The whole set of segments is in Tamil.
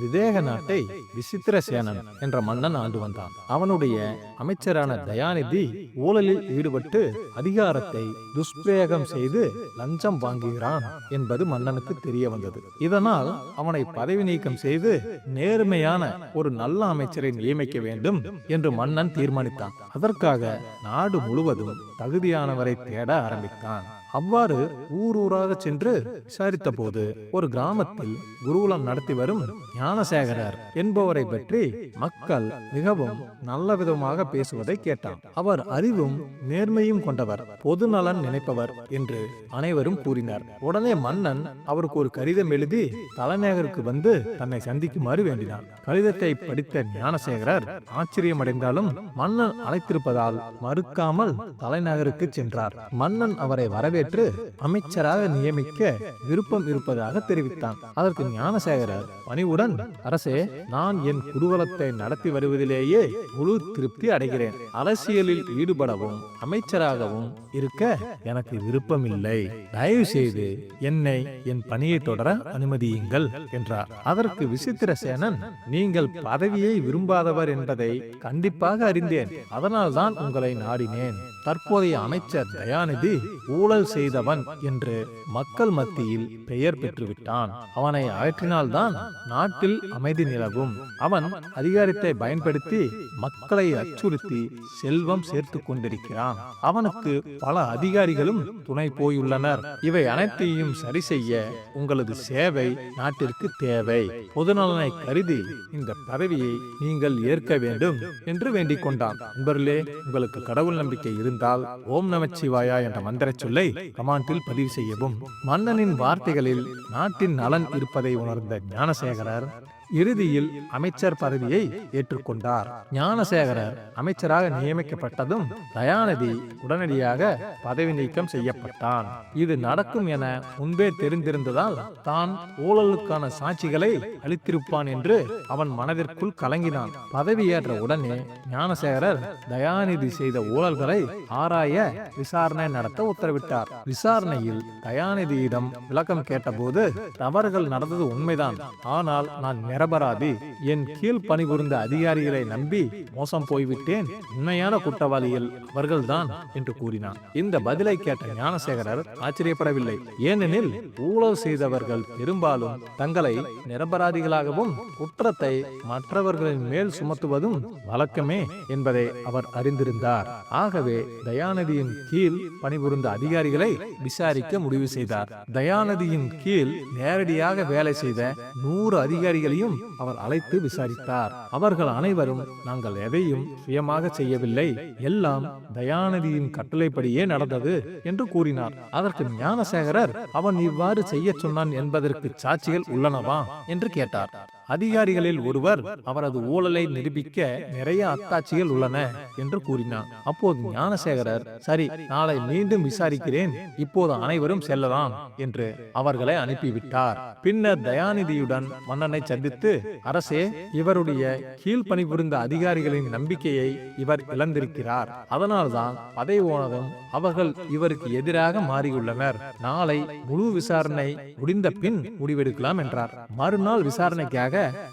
விதேக நாட்டை விசித்திரசேனன் என்ற மன்னன் ஆண்டு வந்தான். அவனுடைய அமைச்சரான தயாநிதி ஊழலில் ஈடுபட்டு அதிகாரத்தை துஷ்பிரயோகம் செய்து லஞ்சம் வாங்குகிறான் என்பது மன்னனுக்கு தெரிய வந்தது. இதனால் அவனை பதவி நீக்கம் செய்து நேர்மையான ஒரு நல்ல அமைச்சரை நியமிக்க வேண்டும் என்று மன்னன் தீர்மானித்தான். அதற்காக நாடு முழுவதும் தகுதியானவரை தேட ஆரம்பித்தான். அவ்வாறு ஊராக சென்று விசாரித்த போது ஒரு கிராமத்தில் குருகுலம் நடத்தி வரும் ஞானசேகரர் என்பவரை பற்றி மக்கள் மிகவும் நல்ல விதமாக பேசுவதை கேட்டான். அவர் அறிவும் நேர்மையும் கொண்டவர், பொது நலன் நினைப்பவர் என்று அனைவரும் கூறினார். உடனே மன்னன் அவருக்கு ஒரு கடிதம் எழுதி தலைநகருக்கு வந்து தன்னை சந்திக்குமாறு வேண்டினார். கடிதத்தை படித்த ஞானசேகரர் ஆச்சரியமடைந்தாலும் மன்னன் அழைத்திருப்பதால் மறுக்காமல் தலைநகருக்கு சென்றார். மன்னன் அவரை வரவேற்று அமைச்சராக நியமிக்க விருப்பம் இருப்பதாக தெரிவித்தான். அதற்கு ஞானசேகரர் பணிவுடன், அரசே, நான் என் குருகுலத்தை நடத்தி வருவதிலேயே முழு திருப்தி அடைகிறேன். அரசியலில் ஈடுபடவும் அமைச்சராகவும் இருக்க எனக்கு விருப்பமில்லை. தயவு செய்து என்னை என் பணியை தொடர அனுமதியுங்கள் என்றார். அதற்கு விசித்திரசேனன், நீங்கள் பதவியை விரும்பாதவர் என்பதை கண்டிப்பாக அறிந்தேன். அதனால்தான் உங்களை நாடினேன். தற்போதைய அமைச்சர் தயாநிதி ஊழல் செய்தவன் என்று மக்கள் மத்தியில் பெயர் பெற்றுவிட்டான். அவனை அகற்றினால்தான் நாட்டில் அமைதி நிலவும். அவன் அதிகாரத்தை பயன்படுத்தி மக்களை அச்சுறுத்தி செல்வம் சேர்த்து கொண்டிருக்கிறான். அவனுக்கு பல அதிகாரிகளும் துணை போயுள்ளனர். இவை அனைத்தையும் சரி செய்ய உங்களது சேவை நாட்டிற்கு தேவை. பொதுநலனை கருதி இந்த பதவியை நீங்கள் ஏற்க வேண்டும் என்று வேண்டிக் கொண்டான். நண்பர்களே, உங்களுக்கு கடவுள் நம்பிக்கை இருந்தால் ஓம் நமச்சிவாயா என்ற மந்திர சொல்லை கமெண்டில் பதிவு செய்யவும். மன்னனின் வார்த்தைகளில் நாட்டின் நலன் இருப்பதை உணர்ந்த ஞானசேகரர் இறுதியில் அமைச்சர் பதவியை ஏற்றுக்கொண்டார். ஞானசேகரர் அமைச்சராக நியமிக்கப்பட்டதும் தயாநிதி உடனடியாக பதவி நீக்கம் செய்யப்பட்டான். இது நடக்கும் என முன்பே தெரிந்திருந்ததால் தான் ஊழலுக்கான சாட்சிகளை அளித்திருப்பான் என்று அவன் மனதிற்குள் கலங்கினான். பதவியேற்ற உடனே ஞானசேகரர் தயாநிதி செய்த ஊழல்களை ஆராய விசாரணை நடத்த உத்தரவிட்டார். விசாரணையில் தயாநிதியிடம் விளக்கம் கேட்டபோது, தவறுகள் நடந்தது உண்மைதான், ஆனால் நான் நிரபராதி. என் கீழ் பணிபுரிந்த அதிகாரிகளை நம்பி மோசம் போய்விட்டேன். உண்மையான குற்றவாளிகள் அவர்கள்தான் என்று கூறினான். இந்த பதிலை கேட்ட ஞானசேகரர் ஆச்சரியப்படவில்லை. ஏனெனில் ஊழல் செய்தவர்கள் பெரும்பாலும் தங்களை நிரபராதிகளாகவும் குற்றத்தை மற்றவர்களின் மேல் சுமத்துவதும் வழக்கமே என்பதை அவர் அறிந்திருந்தார். ஆகவே தயாநிதியின் கீழ் பணிபுரிந்த அதிகாரிகளை விசாரிக்க முடிவு செய்தார். தயாநிதியின் கீழ் நேரடியாக வேலை செய்த 100 அதிகாரிகளையும் அவர் அழைத்து விசாரித்தார். அவர்கள் அனைவரும், நாங்கள் எதையும் சுயமாக செய்யவில்லை, எல்லாம் தயாநிதியின் கட்டளைப்படியே நடந்தது என்று கூறினார். அதற்கு ஞானசேகரர், அவன் இவ்வாறு செய்ய சொன்னான் என்பதற்கு சாட்சிகள் உள்ளனவா என்று கேட்டார். அதிகாரிகளில் ஒருவர், அவரது ஊழலை நிரூபிக்க நிறைய அத்தாட்சிகள் உள்ளன என்று கூறினார். அப்போது ஞானசேகரர், சரி, நாளை மீண்டும் விசாரிக்கிறேன், இப்போது அனைவரும் செல்லலாம் என்று அவர்களை அனுப்பிவிட்டார். பின்னர் தயாநிதியுடன் மன்னனை சந்தித்து, அரசே, இவருடைய கீழ் பணிபுரிந்த அதிகாரிகளின் நம்பிக்கையை இவர் இழந்திருக்கிறார். அதனால்தான் பதவி போனதும் அவர்கள் இவருக்கு எதிராக மாறியுள்ளனர். நாளை முழு விசாரணை முடிந்த பின் முடிவெடுக்கலாம் என்றார். மறுநாள் விசாரணைக்காக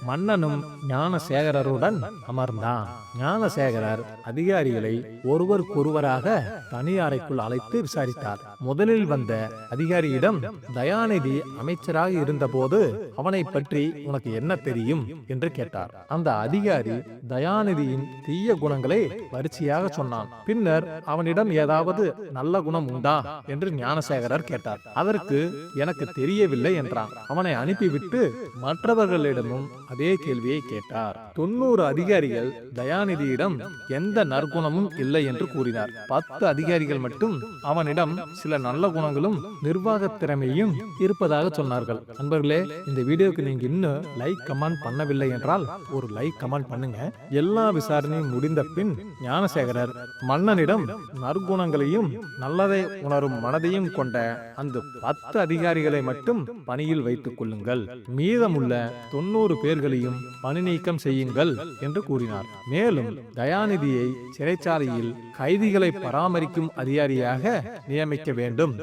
மன்னனும் ஞானசேகரருடன் அமர்ந்தான். ஞானசேகரர் அதிகாரிகளை ஒருவருக்கொருவராக தனி அறைக்குள் அழைத்து விசாரித்தார். முதலில் வந்த அதிகாரியிடம், தயாநிதி அமைச்சராக இருந்தபோது அவனை பற்றி உனக்கு என்ன தெரியும் என்று கேட்டார். அந்த அதிகாரி தயாநிதியின் தீய குணங்களை வரிசையாக சொன்னான். பின்னர் அவனிடம் ஏதாவது நல்ல குணம் உண்டா என்று ஞானசேகரர் கேட்டார். அதற்கு எனக்கு தெரியவில்லை என்றான். அவனை அனுப்பிவிட்டு மற்றவர்களிடமும் அதே கேள்வியை கேட்டார். 90 அதிகாரிகள் தயாநிதியிடம் எந்த நற்குணமும் இல்லை என்று கூறினார். 10 அதிகாரிகள் மட்டும் அவனிடம் சில நல்ல குணங்களும் நிர்வாக திறமையும் இருப்பதாக சொன்னார்கள். நண்பர்களே, இந்த வீடியோக்கு நீங்க இன்னும் லைக் கமெண்ட் பண்ணவில்லை என்றால் ஒரு லைக் கமெண்ட் பண்ணுங்க. எல்லா விசாரணையும் முடிந்த பின் ஞானசேகரர் மன்னனிடம் நற்குணங்களையும் நல்லதை உணரும் மனதையும் கொண்ட அந்த 10 அதிகாரிகளை மட்டும் பணியில் வைத்துக் கொள்ளுங்கள், மீதமுள்ள 90 பேர்களையும் பணி நீக்கம் செய்யுங்கள் என்று கூறினார். மேலும் தயாநிதியை சிறைச்சாலையில் கைதிகளை பராமரிக்கும் அதிகாரியாக நியமிக்க வேண்டும்.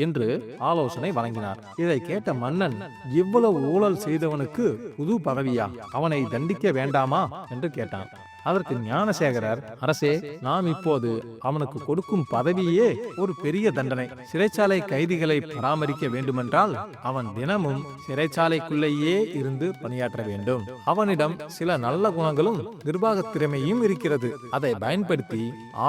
என்று ஆலோசனை வழங்கினார். இதை கேட்ட மன்னன், இவ்வளவு ஊழல் செய்தவனுக்கு புது பதவியா, அவனை தண்டிக்க வேண்டாமா என்று கேட்டான். அதற்கு ஞானசேகரர், அரசே, நாம் இப்போது அவனுக்கு கொடுக்கும் பதவியே ஒரு பெரிய தண்டனை. சிறைச்சாலை கைதிகளை பராமரிக்க வேண்டுமென்றால் அவன் தினமும் சிறைச்சாலைக்குள்ளேயே இருந்து பணியாற்ற வேண்டும். அவனிடம் சில நல்ல குணங்களும் நிர்வாக திறமையும் இருக்கிறது. அதை பயன்படுத்தி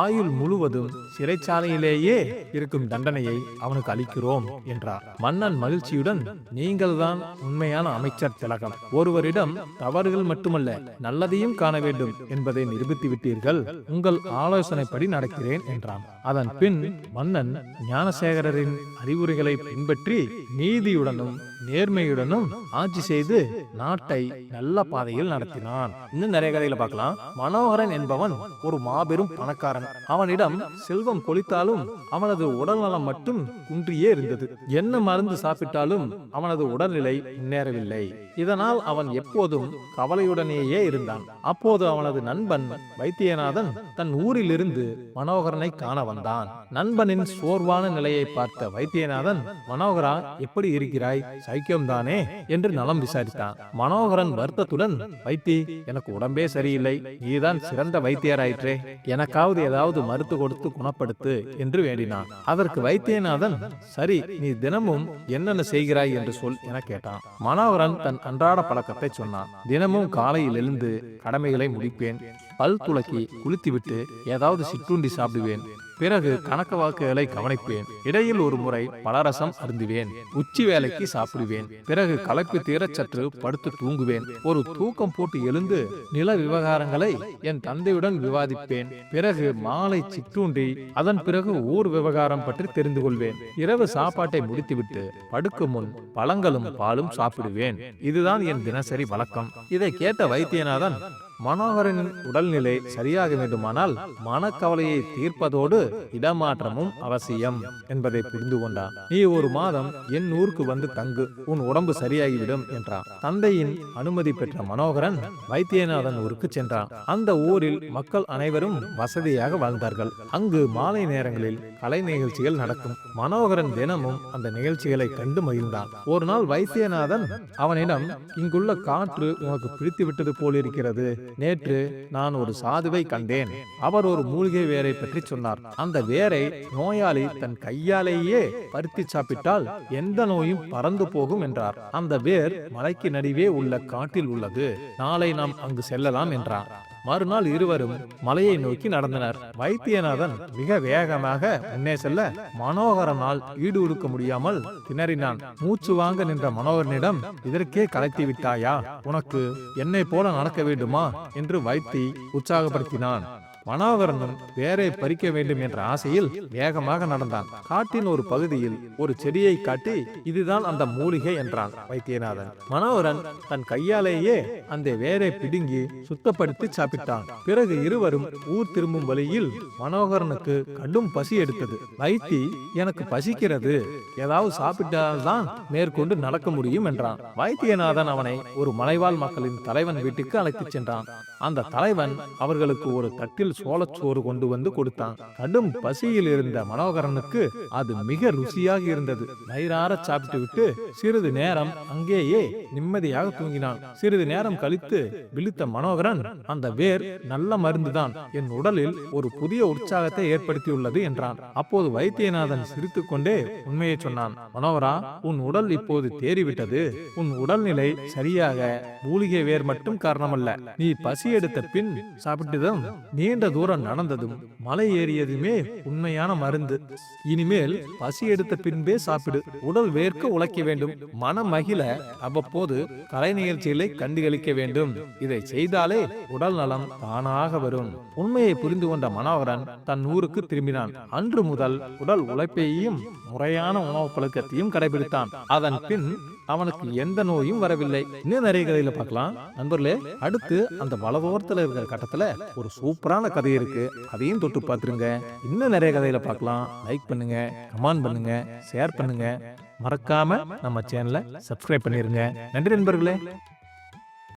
ஆயுள் முழுவதும் சிறைச்சாலையிலேயே இருக்கும் தண்டனையை அவனுக்கு அளிக்கிறோம் என்றார். மன்னன் மகிழ்ச்சியுடன், நீங்கள்தான் உண்மையான அமைச்சர் திலகம். ஒருவரிடம் தவறுகள் மட்டுமல்ல, நல்லதையும் காண வேண்டும் என்பதை நிரூபித்து விட்டீர்கள். உங்கள் ஆலோசனைப்படி நடக்கிறேன் என்றான். அதன் பின் மன்னன் ஞானசேகரின் அறிவுரைகளை பின்பற்றி நீதியுடனும் நேர்மையுடனும் ஆட்சி செய்து நாட்டை நல்ல பாதையில் நடத்தினான். இன்னும் நிறைய கதைகளை பார்க்கலாம். மனோகரன் என்பவன் ஒரு மாபெரும் பணக்காரன். அவனிடம் செல்வம் கொளித்தாலும் அவனது உடல்நலம் மட்டும் குன்றியே இருந்தது. என்ன மருந்து சாப்பிட்டாலும் அவனது உடல்நிலை முன்னேறவில்லை. இதனால் அவன் எப்போதும் கவலையுடனேயே இருந்தான். அப்போது அவனது நண்பன் வைத்தியநாதன் தன் ஊரிலிருந்து மனோகரனை காண வந்தான். நண்பனின் சோர்வான நிலையை பார்த்த வைத்தியநாதன், மனோகரா, எப்படி இருக்கிறாய்? சைக்கியம்தானே என்று நலம் விசாரித்தான். மனோகரன் வருத்தத்துடன், வைத்தி, எனக்கு உடம்பே சரியில்லை, நீதான் சிறந்த வைத்தியராயிற்றே, எனக்காவது ஏதாவது மருந்து கொடுத்து குணப்படுத்து என்று வேண்டினான். அதற்கு வைத்தியநாதன், சரி, நீ தினமும் என்னென்ன செய்கிறாய் என்று சொல் என கேட்டான். மனோகரன் தன் அன்றாட பழக்கத்தை சொன்னான். தினமும் காலையில் எழுந்து கடமைகளை முடிப்பேன், பல் துளக்கி குளித்துவிட்டு ஏதாவது சிற்றுண்டி சாப்பிடுவேன், பிறகு கணக்க வாக்குகளை கவனிப்பேன், இடையில் ஒரு முறை பலரசம் அருந்துவேன், உச்சி வேலைக்கு சாப்பிடுவேன், பிறகு களைப்பு தீரச் சற்று படுத்து தூங்குவேன், ஒரு தூக்கம் போட்டு எழுந்து நில விவகாரங்களை என் தந்தையுடன் விவாதிப்பேன், பிறகு மாலை சிற்றுண்டி, அதன் பிறகு ஊர் விவகாரம் பற்றி தெரிந்து கொள்வேன், இரவு சாப்பாட்டை முடித்துவிட்டு படுக்கும் முன் பழங்களும் பாலும் சாப்பிடுவேன். இதுதான் என் தினசரி வழக்கம். இதை கேட்ட வைத்தியநாதன், மனோகரனின் உடல்நிலை சரியாக வேண்டுமானால் மனக்கவலையை தீர்ப்பதோடு இடமாற்றமும் அவசியம் என்பதை புரிந்து கொண்டான். நீ ஒரு மாதம் என் ஊருக்கு வந்து தங்கு, உன் உடம்பு சரியாகிவிடும் என்றான். தந்தையின் அனுமதி பெற்ற மனோகரன் வைத்தியநாதன் ஊருக்கு சென்றான். அந்த ஊரில் மக்கள் அனைவரும் வசதியாக வாழ்ந்தார்கள். அங்கு மாலை நேரங்களில் கலை நிகழ்ச்சிகள் நடக்கும். மனோகரன் தினமும் அந்த நிகழ்ச்சிகளை கண்டு மகிழ்ந்தான். ஒரு நாள் வைத்தியநாதன் அவனிடம், இங்குள்ள காற்று உனக்கு பிடித்து விட்டது போலிருக்கிறது. நேற்று நான் ஒரு சாதுவை கண்டேன். அவர் ஒரு மூலிகை வேரை பற்றி சொன்னார். அந்த வேரை நோயாளி தன் கையாலேயே பருத்தி சாப்பிட்டால் எந்த நோயும் பறந்து போகும் என்றார். அந்த வேர் மலைக்கு நடுவே உள்ள காட்டில் உள்ளது. நாளை நாம் அங்கு செல்லலாம் என்றார். மறுநாள் இருவரும் மலையை நோக்கி நடந்தனர். வைத்தியநாதன் மிக வேகமாக முன்னே செல்ல மனோகரனால் ஈடு கொடுக்க முடியாமல் திணறினான். மூச்சு வாங்க நின்ற மனோகரனிடம், இதற்கே கலைத்து விட்டாயா? உனக்கு என்னை போல நடக்க வேண்டுமா என்று வைத்தி உற்சாகப்படுத்தினான். மனோகரனும் வேரை பறிக்க வேண்டும் என்ற ஆசையில் வேகமாக நடந்தான். காட்டின் ஒரு பகுதியில் ஒரு செடியை காட்டி, இதுதான் அந்த மூலிகை என்றான் வைத்தியநாதன். மனோகரன் தன் கையாலேயே அந்த வேரை பிடுங்கி சுத்தப்படுத்தி சாப்பிட்டான். பிறகு இருவரும் ஊர் திரும்பும் வழியில் மனோகரனுக்கு கடும் பசி எடுத்தது. வைத்தி, எனக்கு பசிக்கிறது, ஏதாவது சாப்பிட்டால்தான் மேற்கொண்டு நடக்க முடியும் என்றான். வைத்தியநாதன் அவனை ஒரு மலைவாழ் மக்களின் தலைவன் வீட்டுக்கு அழைத்துச் சென்றான். அந்த தலைவன் அவர்களுக்கு ஒரு தட்டில் சோளச்சோறு கொண்டு வந்து கொடுத்தான். கடும் பசியில் இருந்த மனோகரனுக்கு அது மிக ருசியாக இருந்தது. வயிறார சாப்பிட்டு விட்டு சிறிது நேரம் அங்கேயே நிம்மதியாக தூங்கினான். சிறிது நேரம் கழித்து விழித்த மனோகரன், அந்த வேர் நல்ல மருந்துதான், என் உடலில் ஒரு புதிய உற்சாகத்தை ஏற்படுத்தியுள்ளது என்றான். அப்போது வைத்தியநாதன் சிரித்துக் கொண்டே உண்மையை சொன்னான். மனோகரா, உன் உடல் இப்போது தேறிவிட்டது. உன் உடல்நிலை சரியாக மூலிகை வேர் மட்டும் காரணமல்ல. நீ பசி எடுத்த பின் சாப்பிட்டதும், நீண்ட தூரம் நடந்ததும், மலை ஏறியதுமே உண்மையான மருந்து. இனிமேல் பசி எடுத்த பின்பே சாப்பிடு. உடல் வேர்க்க உழைக்க வேண்டும். மனம் மகிழ அவ்வப்போது கலை நிகழ்ச்சிகளை கண்டுகளிக்க வேண்டும். இதை செய்தாலே உடல் நலம் தானாக வரும். உண்மையை புரிந்து கொண்ட மனோகரன் தன் ஊருக்கு திரும்பினான். அன்று முதல் உடல் உழைப்பையும் முறையான உணவு பழக்கத்தையும் கடைபிடித்தான். அதன் பின் அவனுக்கு எந்த நோயும் வரவில்லை. இன்னும் நிறைய கதையில பார்க்கலாம் நண்பர்களே. அடுத்து அந்த வலதோரத்துல இருக்கிற கட்டத்துல ஒரு சூப்பரான கதை இருக்கு, அதையும் தொட்டு பார்த்துருங்க. இன்னும் நிறைய கதையில பார்க்கலாம். லைக் பண்ணுங்க, கமெண்ட் பண்ணுங்க, ஷேர் பண்ணுங்க, மறக்காம நம்ம சேனலை சப்ஸ்கிரைப் பண்ணிருங்க. நன்றி நண்பர்களே.